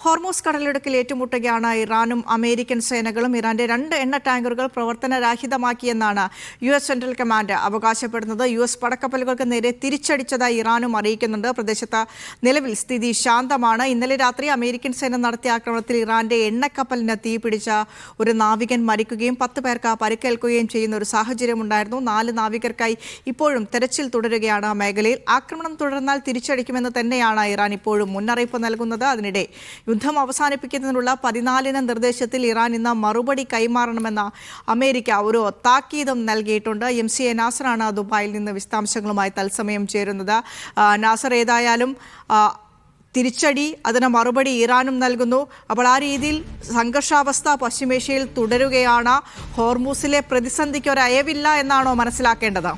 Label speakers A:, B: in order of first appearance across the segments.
A: Hormuz കടലിടുക്കിൽ ഏറ്റുമുട്ടുകയാണ് ഇറാനും American സേനകളും. ഇറാന്റെ 2 എണ്ണ ടാങ്കറുകൾ പ്രവർത്തനരഹിതമാക്കിയെന്നാണ് US സെൻട്രൽ കമാൻഡ് അവകാശപ്പെടുന്നത്. US പടക്കപ്പലുകൾക്ക് നേരെ തിരിച്ചടിച്ചതായി ഇറാനും അറിയിക്കുന്നുണ്ട്. പ്രദേശത്ത് നിലവിൽ സ്ഥിതി ശാന്തമാണ്. ഇന്നലെ രാത്രി അമേരിക്കൻ സേന നടത്തിയ ആക്രമണത്തിൽ ഇറാന്റെ എണ്ണക്കപ്പലിന് തീപിടിച്ച ഒരു നാവികൻ മരിക്കുകയും 10 പേർക്ക് പരിക്കേൽക്കുകയും ചെയ്യുന്ന ഒരു സാഹചര്യമുണ്ടായിരുന്നു. 4 നാവികർക്കായി ഇപ്പോഴും തെരച്ചിൽ തുടരുകയാണ് മേഖലയിൽ. ആക്രമണം തുടർന്നാൽ തിരിച്ചടിക്കുമെന്ന് തന്നെയാണ് ഇറാൻ ഇപ്പോഴും മുന്നറിയിപ്പ് നൽകുന്നത്. അതിനിടെ യുദ്ധം അവസാനിപ്പിക്കുന്നതിനുള്ള 14 നിർദ്ദേശത്തിൽ ഇറാൻ ഇന്ന് മറുപടി കൈമാറണമെന്ന് അമേരിക്ക ഒരു താക്കീതും നൽകിയിട്ടുണ്ട്. MCA നാസറാണ് ദുബായിൽ നിന്ന് വിശദാംശങ്ങളുമായി തത്സമയം ചേരുന്നത്. നാസർ, ഏതായാലും തിരിച്ചടി, അതിന് മറുപടി ഇറാനും നൽകുന്നു. അപ്പോൾ ആ രീതിയിൽ സംഘർഷാവസ്ഥ പശ്ചിമേഷ്യയിൽ തുടരുകയാണ്. ഹോർമൂസിലെ പ്രതിസന്ധിക്ക് ഒരു അയവില്ല എന്നാണോ മനസ്സിലാക്കേണ്ടത്?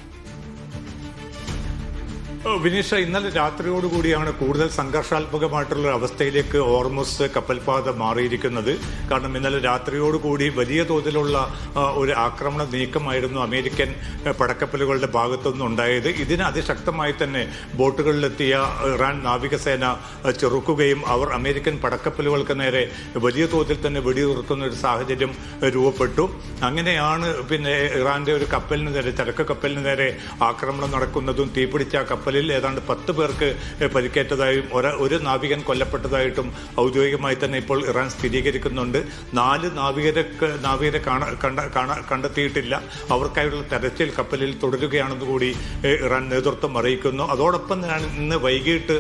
B: വിനീഷ, ഇന്നലെ രാത്രിയോടുകൂടിയാണ് കൂടുതൽ സംഘർഷാത്മകമായിട്ടുള്ള അവസ്ഥയിലേക്ക് ഹോർമുസ് കപ്പൽപാത മാറിയിരിക്കുന്നത്. കാരണം ഇന്നലെ രാത്രിയോടുകൂടി വലിയ തോതിലുള്ള ഒരു ആക്രമണ നീക്കമായിരുന്നു അമേരിക്കൻ പടക്കപ്പലുകളുടെ ഭാഗത്തുനിന്ന് ഉണ്ടായത്. ഇതിന് അതിശക്തമായി തന്നെ ബോട്ടുകളിലെത്തിയ ഇറാൻ നാവികസേന ചെറുക്കുകയും അവർ അമേരിക്കൻ പടക്കപ്പലുകൾക്ക് നേരെ വലിയ തോതിൽ തന്നെ വെടിയുതിർക്കുന്ന ഒരു സാഹചര്യം രൂപപ്പെട്ടു. അങ്ങനെയാണ് പിന്നെ ഇറാന്റെ ഒരു കപ്പലിന് നേരെ, ചരക്ക് കപ്പലിന് നേരെ ആക്രമണം നടക്കുന്നതും തീപിടിച്ച കപ്പൽ ഏതാണ്ട് 10 പേർക്ക് പരിക്കേറ്റതായും ഒരു നാവികൻ കൊല്ലപ്പെട്ടതായിട്ടും ഔദ്യോഗികമായി തന്നെ ഇപ്പോൾ ഇറാൻ സ്ഥിരീകരിക്കുന്നുണ്ട്. 4 നാവികരെ കണ്ടെത്തിയിട്ടില്ല. അവർക്കായുള്ള തെരച്ചിൽ കപ്പലിൽ തുടരുകയാണെന്ന് കൂടി ഇറാൻ നേതൃത്വം അറിയിക്കുന്നു. അതോടൊപ്പം തന്നെ ഇന്ന് വൈകിട്ട്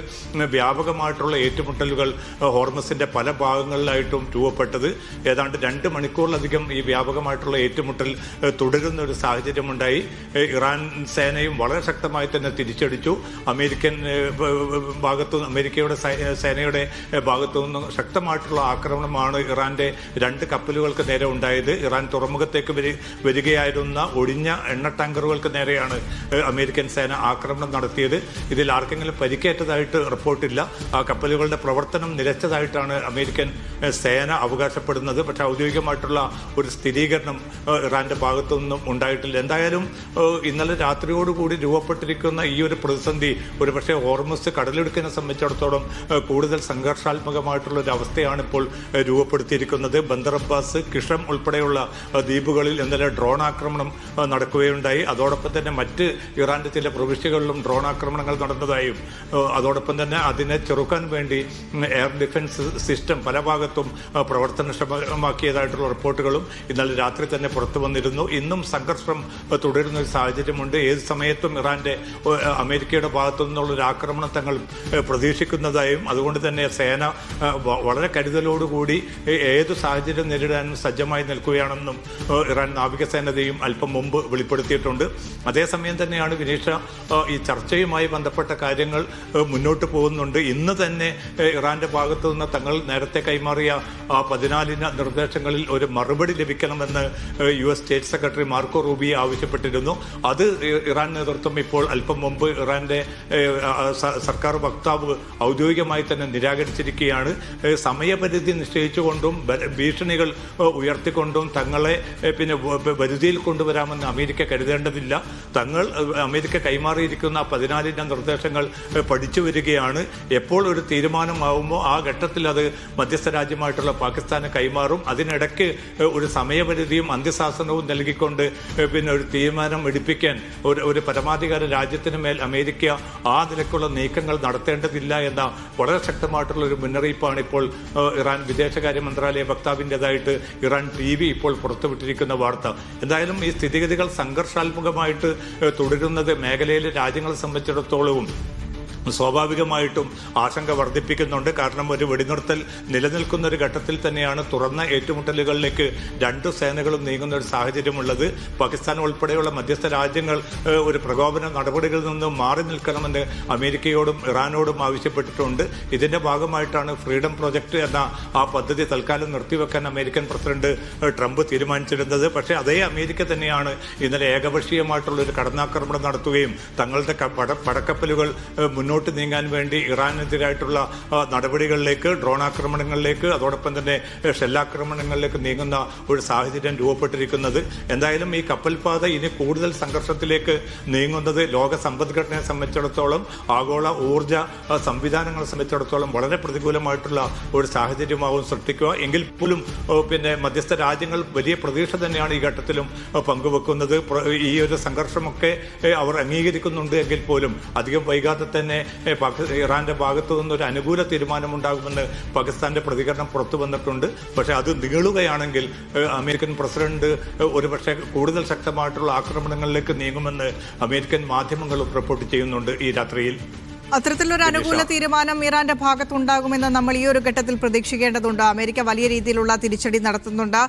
B: വ്യാപകമായിട്ടുള്ള ഏറ്റുമുട്ടലുകൾ ഹോർമസിന്റെ പല ഭാഗങ്ങളിലായിട്ടും രൂപപ്പെട്ടത്. ഏതാണ്ട് 2 മണിക്കൂറിലധികം ഈ വ്യാപകമായിട്ടുള്ള ഏറ്റുമുട്ടൽ തുടരുന്ന ഒരു സാഹചര്യമുണ്ടായി. ഇറാൻ സേനയും വളരെ ശക്തമായി തന്നെ തിരിച്ചടിച്ചു. അമേരിക്കയുടെ സേനയുടെ ഭാഗത്തു നിന്നും ശക്തമായിട്ടുള്ള ആക്രമണമാണ് ഇറാന്റെ 2 കപ്പലുകൾക്ക് നേരെ ഉണ്ടായത്. ഇറാൻ തുറമുഖത്തേക്ക് വരികയായിരുന്ന ഒഴിഞ്ഞ എണ്ണ ടാങ്കറുകൾക്ക് നേരെയാണ് അമേരിക്കൻ സേന ആക്രമണം നടത്തിയത്. ഇതിൽ ആർക്കെങ്കിലും പരിക്കേറ്റതായിട്ട് റിപ്പോർട്ടില്ല. ആ കപ്പലുകളുടെ പ്രവർത്തനം നിലച്ചതായിട്ടാണ് അമേരിക്കൻ സേന അവകാശപ്പെടുന്നത്. പക്ഷേ ഔദ്യോഗികമായിട്ടുള്ള ഒരു സ്ഥിരീകരണം ഇറാന്റെ ഭാഗത്തു നിന്നും ഉണ്ടായിട്ടില്ല. എന്തായാലും ഇന്നലെ രാത്രിയോടുകൂടി രൂപപ്പെട്ടിരിക്കുന്ന ഈ ഒരു പ്രതിസന്ധി ഒരുപക്ഷെ ഹോർമുസ് കടലിടുക്കിനെ സംബന്ധിച്ചിടത്തോളം കൂടുതൽ സംഘർഷാത്മകമായിട്ടുള്ള ഒരു അവസ്ഥയാണ് ഇപ്പോൾ രൂപപ്പെടുത്തിയിരിക്കുന്നത്. ബന്ദർ അബ്ബാസ്, കിഷം ഉൾപ്പെടെയുള്ള ദ്വീപുകളിൽ ഇന്നലെ ഡ്രോൺ ആക്രമണം നടക്കുകയുണ്ടായി. അതോടൊപ്പം തന്നെ മറ്റ് ഇറാന്റെ ചില പ്രവിശ്യകളിലും ഡ്രോൺ ആക്രമണങ്ങൾ നടന്നതായും അതോടൊപ്പം തന്നെ അതിനെ ചെറുക്കാൻ വേണ്ടി എയർ ഡിഫൻസ് സിസ്റ്റം പല ഭാഗത്തും പ്രവർത്തനക്ഷമമാക്കിയതായിട്ടുള്ള റിപ്പോർട്ടുകളും ഇന്നലെ രാത്രി തന്നെ പുറത്തു വന്നിരുന്നു. ഇന്നും സംഘർഷം തുടരുന്ന ഒരു സാഹചര്യമുണ്ട്. ഏത് സമയത്തും അമേരിക്കയുടെ ഭാഗത്തു നിന്നുള്ള ഒരു ആക്രമണം തങ്ങൾ പ്രതീക്ഷിക്കുന്നതായും അതുകൊണ്ട് തന്നെ സേന വളരെ കരുതലോടുകൂടി ഏത് സാഹചര്യം നേരിടാനും സജ്ജമായി നിൽക്കുകയാണെന്നും ഇറാൻ നാവികസേനയും അല്പം മുമ്പ് വെളിപ്പെടുത്തിയിട്ടുണ്ട്. അതേസമയം തന്നെയാണ് വിനീഷ, ഈ ചർച്ചയുമായി ബന്ധപ്പെട്ട കാര്യങ്ങൾ മുന്നോട്ട് പോകുന്നുണ്ട്. ഇന്ന് തന്നെ ഇറാന്റെ ഭാഗത്തു നിന്ന് തങ്ങൾ നേരത്തെ കൈമാറിയ 14 നിർദ്ദേശങ്ങളിൽ ഒരു മറുപടി ലഭിക്കണമെന്ന് US state secretary Marco Rubio ആവശ്യപ്പെട്ടിരുന്നു. അത് ഇറാൻ നേതൃത്വം ഇപ്പോൾ അല്പം മുമ്പ് ഇറാന്റെ സർക്കാർ വക്താവ് ഔദ്യോഗികമായി തന്നെ നിരാകരിച്ചിരിക്കുകയാണ്. സമയപരിധി നിശ്ചയിച്ചുകൊണ്ടും ഭീഷണികൾ ഉയർത്തിക്കൊണ്ടും തങ്ങളെ പിന്നെ വരുതിയിൽ കൊണ്ടുവരാമെന്ന് അമേരിക്ക കരുതേണ്ടതില്ല. അമേരിക്ക കൈമാറിയിരിക്കുന്ന 14 നിർദ്ദേശങ്ങൾ പഠിച്ചു വരികയാണ്. എപ്പോൾ ഒരു തീരുമാനമാവുമോ ആ ഘട്ടത്തിൽ അത് മധ്യസ്ഥ രാജ്യമായിട്ടുള്ള പാകിസ്ഥാന് കൈമാറും. അതിനിടയ്ക്ക് ഒരു സമയപരിധിയും അന്ത്യശാസനവും നൽകിക്കൊണ്ട് പിന്നെ ഒരു തീരുമാനം എടുപ്പിക്കാൻ ഒരു പരമാധികാര രാജ്യത്തിന് മേൽ അമേരിക്ക ആ നിലക്കുള്ള നീക്കങ്ങൾ നടത്തേണ്ടതില്ല എന്ന വളരെ ശക്തമായിട്ടുള്ള ഒരു മുന്നറിയിപ്പാണ് ഇപ്പോൾ ഇറാൻ വിദേശകാര്യ മന്ത്രാലയ വക്താവിൻ്റെതായിട്ട് ഇറാൻ TV ഇപ്പോൾ പുറത്തുവിട്ടിരിക്കുന്ന വാർത്ത. എന്തായാലും ഈ സ്ഥിതിഗതികൾ സംഘർഷാത്മകമായിട്ട് തുടരുന്നത് മേഖലയിലെ രാജ്യങ്ങളെ സംബന്ധിച്ചിടത്തോളവും സ്വാഭാവികമായിട്ടും ആശങ്ക വർദ്ധിപ്പിക്കുന്നുണ്ട്. കാരണം ഒരു വെടിനിർത്തൽ നിലനിൽക്കുന്ന ഒരു ഘട്ടത്തിൽ തന്നെയാണ് തുറന്ന ഏറ്റുമുട്ടലുകളിലേക്ക് 2 സേനകളും നീങ്ങുന്ന ഒരു സാഹചര്യമുള്ളത്. പാകിസ്ഥാൻ ഉൾപ്പെടെയുള്ള മധ്യസ്ഥ രാജ്യങ്ങൾ ഒരു പ്രകോപന നടപടികളിൽ നിന്നും മാറി നിൽക്കണമെന്ന് അമേരിക്കയോടും ഇറാനോടും ആവശ്യപ്പെട്ടിട്ടുണ്ട്. ഇതിന്റെ ഭാഗമായിട്ടാണ് ഫ്രീഡം പ്രോജക്റ്റ് എന്ന ആ പദ്ധതി തൽക്കാലം നിർത്തിവെക്കാൻ അമേരിക്കൻ പ്രസിഡന്റ് ട്രംപ് തീരുമാനിച്ചിരുന്നത്. പക്ഷേ അതേ അമേരിക്ക തന്നെയാണ് ഇന്നലെ ഏകപക്ഷീയമായിട്ടുള്ള ഒരു കടന്നാക്രമണം നടത്തുകയും തങ്ങളുടെ പടക്കപ്പലുകൾ മുന്നോട്ട് മുന്നോട്ട് നീങ്ങാൻ വേണ്ടി ഇറാനെതിരായിട്ടുള്ള നടപടികളിലേക്ക്, ഡ്രോൺ ആക്രമണങ്ങളിലേക്ക്, അതോടൊപ്പം തന്നെ ഷെല്ലാക്രമണങ്ങളിലേക്ക് നീങ്ങുന്ന ഒരു സാഹചര്യം രൂപപ്പെട്ടിരിക്കുന്നത്. എന്തായാലും ഈ കപ്പൽപാത ഇനി കൂടുതൽ സംഘർഷത്തിലേക്ക് നീങ്ങുന്നത് ലോക സമ്പദ്ഘടനയെ സംബന്ധിച്ചിടത്തോളം, ആഗോള ഊർജ്ജ സംവിധാനങ്ങളെ സംബന്ധിച്ചിടത്തോളം വളരെ പ്രതികൂലമായിട്ടുള്ള ഒരു സാഹചര്യമാവും സൃഷ്ടിക്കുക. എങ്കിൽ പോലും മധ്യസ്ഥ രാജ്യങ്ങൾ വലിയ പ്രതീക്ഷ തന്നെയാണ് ഈ ഘട്ടത്തിലും പങ്കുവെക്കുന്നത്. ഈ ഒരു സംഘർഷമൊക്കെ അവർ അംഗീകരിക്കുന്നുണ്ട് എങ്കിൽ പോലും അധികം വൈകാതെ തന്നെ ഇറാന്റെ ഭാഗത്തു നിന്നൊരു അനുകൂല തീരുമാനമുണ്ടാകുമെന്ന് പാകിസ്ഥാന്റെ പ്രതികരണം പുറത്തു വന്നിട്ടുണ്ട്. പക്ഷേ അത് നീളുകയാണെങ്കിൽ അമേരിക്കൻ പ്രസിഡന്റ് ഒരുപക്ഷെ കൂടുതൽ ശക്തമായിട്ടുള്ള ആക്രമണങ്ങളിലേക്ക് നീങ്ങുമെന്ന് അമേരിക്കൻ മാധ്യമങ്ങളും റിപ്പോർട്ട് ചെയ്യുന്നുണ്ട് ഈ രാത്രിയിൽ.
A: അത്തരത്തിലൊരു അനുകൂല തീരുമാനം ഇറാന്റെ ഭാഗത്തുണ്ടാകുമെന്ന് നമ്മൾ ഈ ഒരു ഘട്ടത്തിൽ പ്രതീക്ഷിക്കേണ്ടതുണ്ട്. അമേരിക്ക വലിയ രീതിയിലുള്ള തിരിച്ചടി നടത്തുന്നുണ്ട്.